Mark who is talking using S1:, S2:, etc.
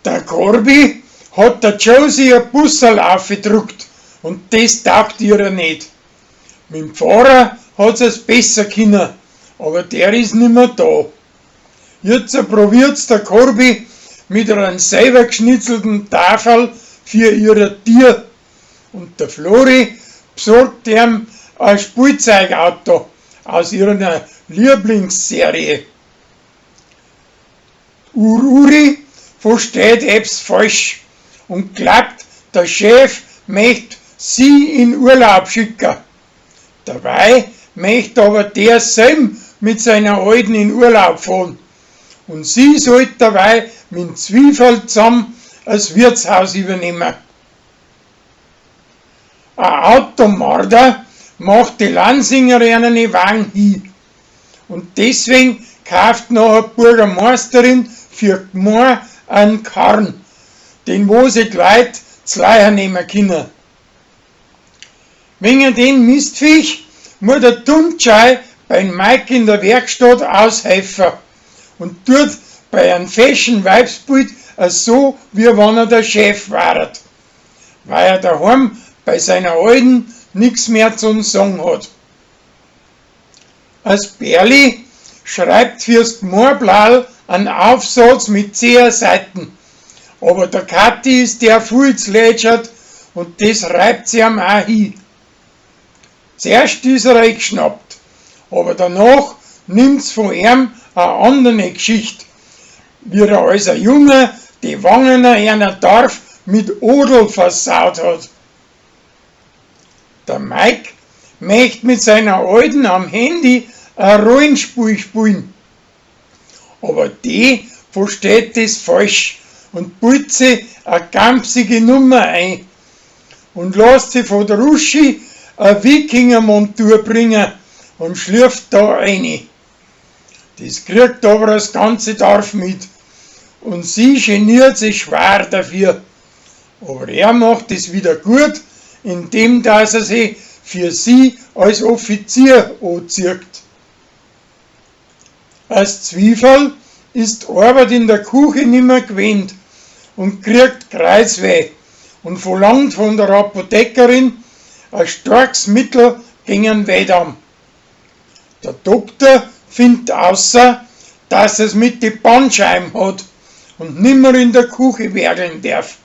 S1: Der Corby hat der Josie ein Bussel aufgedruckt und das taugt ihr nicht. Mit dem Pfarrer hat es besser können, aber der ist nimmer da. Jetzt probiert's der Corby mit einem selber geschnitzelten Tafel für ihre Tier und der Flori besorgt ihm ein Spielzeugauto aus ihrer Lieblingsserie. Uri versteht etwas falsch und glaubt, der Chef möchte sie in Urlaub schicken. Dabei möchte aber der selber mit seiner Alten in Urlaub fahren und sie sollte dabei mit dem Zwiefel zusammen das Wirtshaus übernehmen. Ein Automörder macht die Lansingerin einen Wagen hin und deswegen kauft noch die Bürgermeisterin für die Gemeinde einen Karren, den wo sie die Leute zu Leiher nehmen können. Wegen den Mistviech muss der Tuntschei bei Mike in der Werkstatt aushelfen und tut bei einem Fashion Weibsbild so, wie wenn er der Chef wäre, weil er daheim bei seiner Alten nichts mehr zu sagen hat. Als Berli schreibt fürs Gmeirblau einen Aufsatz mit 10 Seiten, aber der Kathi ist der viel zu lätschert und das reibt sie ihm auch hin. Zuerst ist er eingeschnappt, aber danach nimmt's von ihm eine andere Geschichte, wie er als ein Junge die Wangen einer Dorf mit Odel versaut hat. Der Mike möchte mit seiner Alten am Handy ein Rollenspiel spielen, aber die versteht das falsch und bildet sich eine gampsige Nummer ein und lässt sich von der Ruschi eine Wikingermontur bringen und schlürft da rein. Das kriegt aber das ganze Dorf mit und sie geniert sich schwer dafür. Aber er macht es wieder gut, indem dass er sich für sie als Offizier anzieht. Als Zwiefel ist die Arbeit in der Küche nimmer gewöhnt und kriegt Kreuzweh und verlangt von der Apothekerin ein starkes Mittel gegen einen Wehtdarm. Der Doktor findet außer, dass es mit den Bandscheiben hat und nimmer in der Küche werkeln darf.